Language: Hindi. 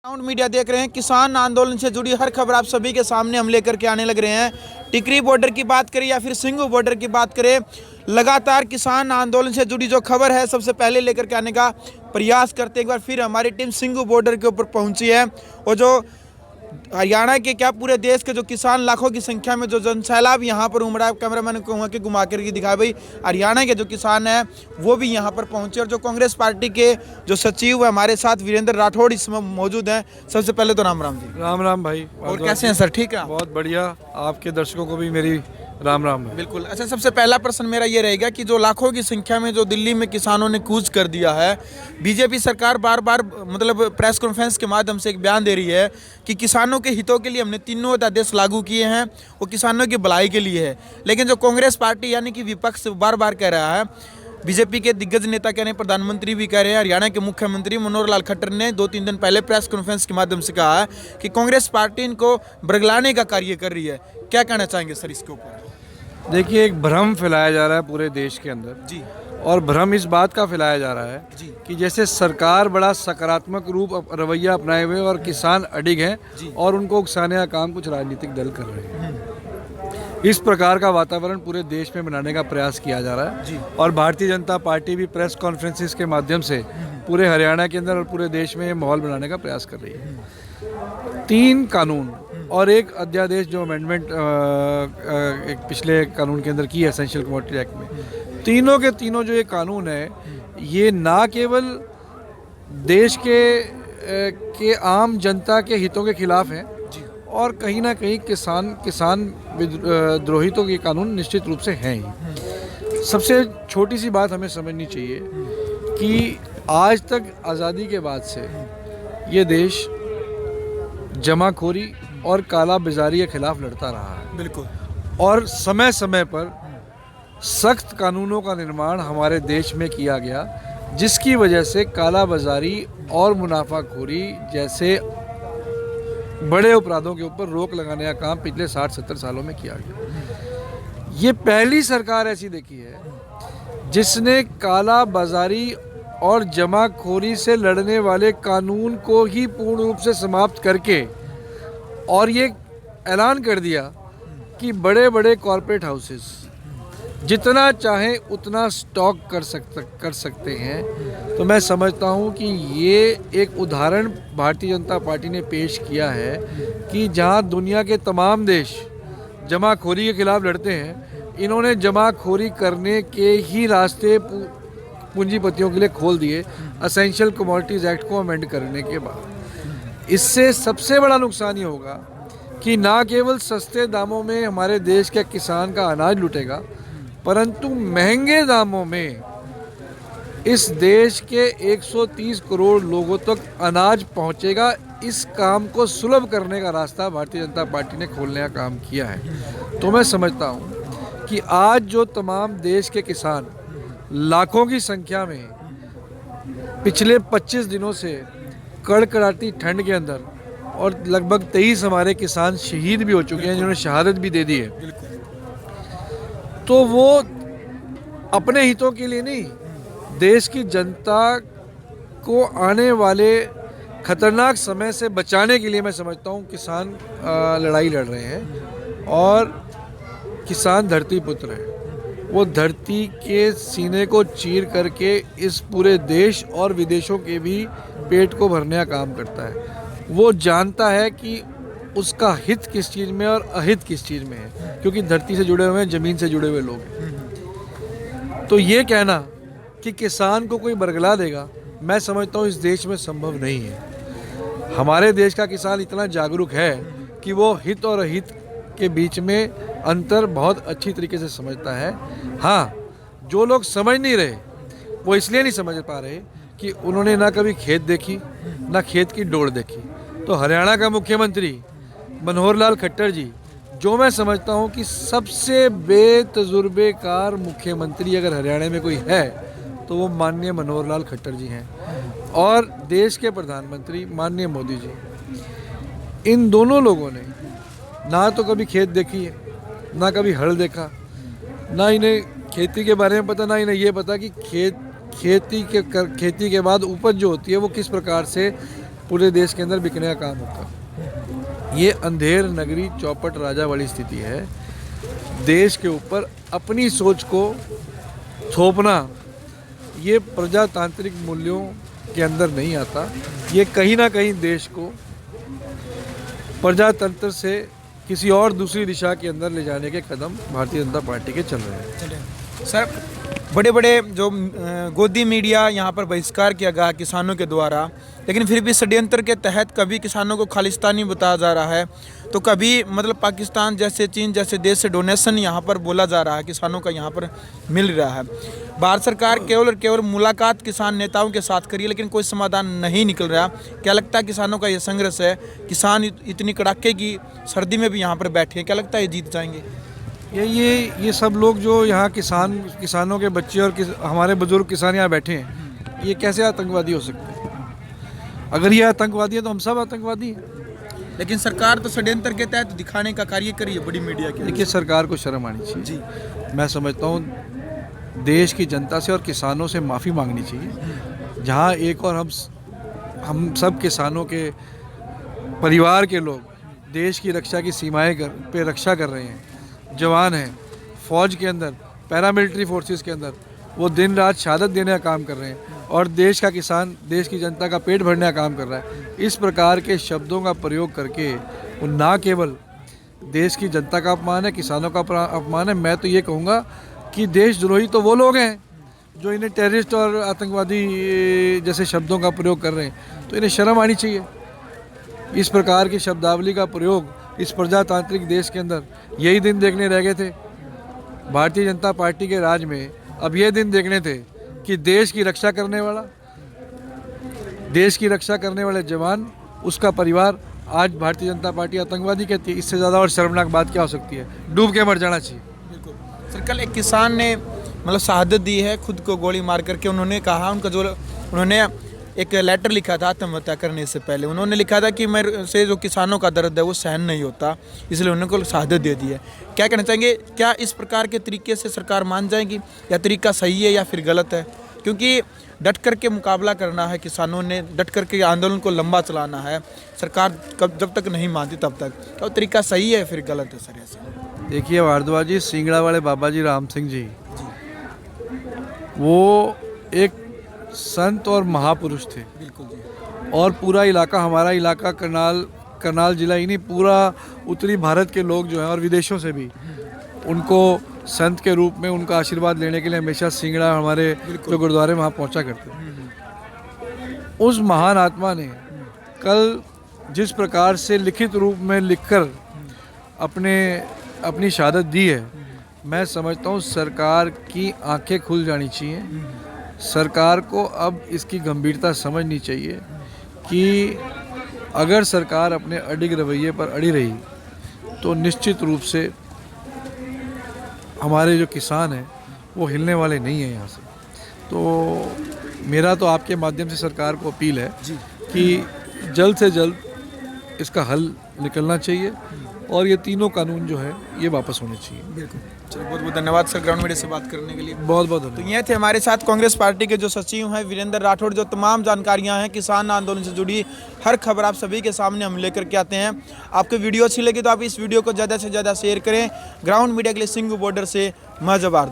साउंड मीडिया देख रहे हैं। किसान आंदोलन से जुड़ी हर खबर आप सभी के सामने हम लेकर के आने लग रहे हैं। टिकरी बॉर्डर की बात करें या फिर सिंघू बॉर्डर की बात करें, लगातार किसान आंदोलन से जुड़ी जो खबर है सबसे पहले लेकर के आने का प्रयास करते। एक बार फिर हमारी टीम सिंघू बॉर्डर के ऊपर पहुंची है और जो हरियाणा के क्या पूरे देश के जो किसान लाखों की संख्या में जो जनसैलाब यहाँ पर उमड़ा है, कैमरामैन को कहूँगा कि घुमा करके दिखाए भाई हरियाणा के जो किसान हैं वो भी यहाँ पर पहुँचे। और जो कांग्रेस पार्टी के जो सचिव है हमारे साथ वीरेंद्र राठौड़ इसमें मौजूद हैं। सबसे पहले तो राम राम जी। राम राम भाई। और कैसे हैं सर? ठीक है, बहुत बढ़िया। आपके दर्शकों को भी मेरी राम राम है। बिल्कुल। अच्छा, सबसे पहला प्रश्न मेरा ये रहेगा कि जो लाखों की संख्या में जो दिल्ली में किसानों ने कूच कर दिया है, बीजेपी सरकार बार बार मतलब प्रेस कॉन्फ्रेंस के माध्यम से एक बयान दे रही है कि किसानों के हितों के लिए हमने तीनों अध्यादेश लागू किए हैं, वो किसानों की भलाई के लिए है। लेकिन जो कांग्रेस पार्टी यानी कि विपक्ष बार बार कह रहा है, बीजेपी के दिग्गज नेता कह रहे हैं, प्रधानमंत्री भी कह रहे हैं, हरियाणा के मुख्यमंत्री मनोहर लाल खट्टर ने 2-3 दिन पहले प्रेस कॉन्फ्रेंस के माध्यम से कहा है कि कांग्रेस पार्टी इनको बरगलाने का कार्य कर रही है। क्या कहना चाहेंगे सर इसके ऊपर? देखिए, एक भ्रम फैलाया जा रहा है पूरे देश के अंदर जी। और भ्रम इस बात का फैलाया जा रहा है जी। कि जैसे सरकार बड़ा सकारात्मक रवैया अपनाए हुए और किसान अडिग हैं और उनको उकसाने का काम कुछ राजनीतिक दल कर रहे हैं। इस प्रकार का वातावरण पूरे देश में बनाने का प्रयास किया जा रहा है और भारतीय जनता पार्टी भी प्रेस कॉन्फ्रेंसिस के माध्यम से पूरे हरियाणा के अंदर और पूरे देश में ये माहौल बनाने का प्रयास कर रही है। 3 कानून और एक अध्यादेश जो अमेंडमेंट एक पिछले कानून के अंदर की है एसेंशियल कमोडिटी एक्ट में, तीनों के तीनों जो ये कानून है ये ना केवल देश के आम जनता के हितों के खिलाफ हैं और कहीं ना कहीं किसान द्रोही तो ये कानून निश्चित रूप से हैं ही। सबसे छोटी सी बात हमें समझनी चाहिए कि आज तक आज़ादी के बाद से ये देश जमाखोरी और काला बाजारी के खिलाफ लड़ता रहा है। बिल्कुल। और समय समय पर सख्त कानूनों का निर्माण हमारे देश में किया गया, जिसकी वजह से काला बाजारी और मुनाफाखोरी जैसे बड़े अपराधों के ऊपर रोक लगाने का काम पिछले 60-70 सालों में किया गया। ये पहली सरकार ऐसी देखी है जिसने काला बाजारी और जमाखोरी से लड़ने वाले कानून को ही पूर्ण रूप से समाप्त करके और ये ऐलान कर दिया कि बड़े बड़े कॉरपोरेट हाउसेस जितना चाहें उतना स्टॉक कर सकते हैं। तो मैं समझता हूँ कि ये एक उदाहरण भारतीय जनता पार्टी ने पेश किया है कि जहाँ दुनिया के तमाम देश जमाखोरी के खिलाफ लड़ते हैं, इन्होंने जमाखोरी करने के ही रास्ते पूंजीपतियों के लिए खोल दिए एसेंशियल कमोडिटीज एक्ट को अमेंड करने के बाद। इससे सबसे बड़ा नुकसान ये होगा कि ना केवल सस्ते दामों में हमारे देश के किसान का अनाज लुटेगा, परंतु महंगे दामों में इस देश के 130 करोड़ लोगों तक अनाज पहुंचेगा। इस काम को सुलभ करने का रास्ता भारतीय जनता पार्टी ने खोलने का काम किया है। तो मैं समझता हूं कि आज जो तमाम देश के किसान लाखों की संख्या में पिछले 25 दिनों से कड़कड़ाती ठंड के अंदर, और लगभग 23 हमारे किसान शहीद भी हो चुके हैं जिन्होंने शहादत भी दे दी है, तो वो अपने हितों के लिए नहीं, देश की जनता को आने वाले खतरनाक समय से बचाने के लिए मैं समझता हूँ किसान लड़ाई लड़ रहे हैं। और किसान धरती पुत्र हैं, वो धरती के सीने को चीर करके इस पूरे देश और विदेशों के भी पेट को भरने का काम करता है। वो जानता है कि उसका हित किस चीज़ में और अहित किस चीज़ में है, क्योंकि धरती से जुड़े हुए हैं, ज़मीन से जुड़े हुए लोग हैं। तो ये कहना कि किसान को कोई बरगला देगा, मैं समझता हूँ इस देश में संभव नहीं है। हमारे देश का किसान इतना जागरूक है कि वो हित और अहित के बीच में अंतर बहुत अच्छी तरीके से समझता है। हाँ, जो लोग समझ नहीं रहे वो इसलिए नहीं समझ पा रहे कि उन्होंने ना कभी खेत देखी ना खेत की डोर देखी। तो हरियाणा का मुख्यमंत्री मनोहर लाल खट्टर जी, जो मैं समझता हूँ कि सबसे बेतजुर्बेकार मुख्यमंत्री अगर हरियाणा में कोई है तो वो माननीय मनोहर लाल खट्टर जी हैं, और देश के प्रधानमंत्री माननीय मोदी जी। इन दोनों लोगों ने ना तो कभी खेत देखी है, ना कभी हल देखा, ना इन्हें खेती के बारे में पता, ना इन्हें ये पता कि खेती के बाद उपज जो होती है वो किस प्रकार से पूरे देश के अंदर बिकने का काम होता। ये अंधेर नगरी चौपट राजा वाली स्थिति है। देश के ऊपर अपनी सोच को थोपना ये प्रजातांत्रिक मूल्यों के अंदर नहीं आता। ये कहीं ना कहीं देश को प्रजातंत्र से किसी और दूसरी दिशा के अंदर ले जाने के कदम भारतीय जनता पार्टी के चल रहे हैं। सर, बड़े बड़े जो गोदी मीडिया यहाँ पर बहिष्कार किया गया किसानों के द्वारा, लेकिन फिर भी षड्यंत्र के तहत कभी किसानों को खालिस्तानी बताया जा रहा है, तो कभी मतलब पाकिस्तान जैसे, चीन जैसे देश से डोनेशन यहाँ पर बोला जा रहा है, किसानों का यहाँ पर मिल रहा है। भारत सरकार केवल और केवल मुलाकात किसान नेताओं के साथ करी, लेकिन कोई समाधान नहीं निकल रहा। क्या लगता है किसानों का ये संघर्ष है? किसान इतनी कड़ाके की सर्दी में भी यहाँ पर बैठे हैं, क्या लगता है ये जीत जाएंगे? ये सब लोग जो यहाँ किसानों के बच्चे और हमारे बुजुर्ग किसान यहाँ बैठे हैं, ये कैसे आतंकवादी हो सकते हैं? अगर ये आतंकवादी है तो हम सब आतंकवादी हैं। लेकिन सरकार तो षड्यंत्र के तहत दिखाने का कार्य करी है बड़ी मीडिया के। देखिए, सरकार को शर्म आनी चाहिए जी। मैं समझता हूँ देश की जनता से और किसानों से माफ़ी मांगनी चाहिए। जहाँ एक और हम सब किसानों के परिवार के लोग देश की रक्षा की सीमाएं पे रक्षा कर रहे हैं, जवान हैं फौज के अंदर, पैरामिलिट्री फोर्सेस के अंदर, वो दिन रात शहादत देने का काम कर रहे हैं, और देश का किसान देश की जनता का पेट भरने का काम कर रहा है। इस प्रकार के शब्दों का प्रयोग करके वो ना केवल देश की जनता का अपमान है, किसानों का अपमान है, मैं तो ये कहूँगा कि देशद्रोही तो वो लोग हैं जो इन्हें टेररिस्ट और आतंकवादी जैसे शब्दों का प्रयोग कर रहे हैं। तो इन्हें शर्म आनी चाहिए। इस प्रकार की शब्दावली का प्रयोग इस प्रजातांत्रिक देश के अंदर यही दिन देखने रह गए थे भारतीय जनता पार्टी के राज में। अब ये दिन देखने थे कि देश की रक्षा करने वाले जवान, उसका परिवार, आज भारतीय जनता पार्टी आतंकवादी कहती है। इससे ज़्यादा और शर्मनाक बात क्या हो सकती है? डूब के मर जाना चाहिए। बिल्कुल सर, कल एक किसान ने मतलब शहादत दी है, खुद को गोली मार करके। उन्होंने कहा, उन्होंने एक लेटर लिखा था आत्महत्या करने से पहले। उन्होंने लिखा था कि मेरे से जो किसानों का दर्द है वो सहन नहीं होता, इसलिए उन्होंने शहादत दे दी है। क्या कहना चाहेंगे, क्या इस प्रकार के तरीके से सरकार मान जाएगी, या तरीका सही है या फिर गलत है? क्योंकि डट कर के मुकाबला करना है, किसानों ने डट कर के आंदोलन को लंबा चलाना है, सरकार जब तक नहीं मानती तब तक। क्या तरीका सही है फिर गलत है सर? ऐसे देखिए भारद्वाज जी, सिंगड़ा वाले बाबा जी राम सिंह जी, वो एक संत और महापुरुष थे। बिल्कुल जी। और पूरा इलाका, हमारा इलाका करनाल जिला ही नहीं, पूरा उत्तरी भारत के लोग जो हैं और विदेशों से भी उनको संत के रूप में उनका आशीर्वाद लेने के लिए हमेशा सिंगड़ा हमारे जो गुरुद्वारे वहाँ पहुँचा करते थे। उस महान आत्मा ने कल जिस प्रकार से लिखित रूप में लिखकर अपनी शहादत दी है, मैं समझता हूँ सरकार की आंखें खुल जानी चाहिए। सरकार को अब इसकी गंभीरता समझनी चाहिए कि अगर सरकार अपने अडिग रवैये पर अड़ी रही तो निश्चित रूप से हमारे जो किसान हैं वो हिलने वाले नहीं हैं यहाँ से। तो मेरा तो आपके माध्यम से सरकार को अपील है कि जल्द से जल्द इसका हल निकलना चाहिए और ये तीनों कानून जो है ये वापस होने चाहिए। बिल्कुल। चलो, बहुत बहुत धन्यवाद सर ग्राउंड मीडिया से बात करने के लिए। बहुत बहुत धन्यवाद। तो ये थे हमारे साथ कांग्रेस पार्टी के जो सचिव हैं वीरेंद्र राठौड़। जो तमाम जानकारियां हैं किसान आंदोलन से जुड़ी, हर खबर आप सभी के सामने हम लेकर के आते हैं। आपको वीडियो अच्छी लगी तो आप इस वीडियो को ज़्यादा से ज़्यादा शेयर करें। ग्राउंड मीडिया के लिए सिंघू बॉर्डर से मैं जवाहर।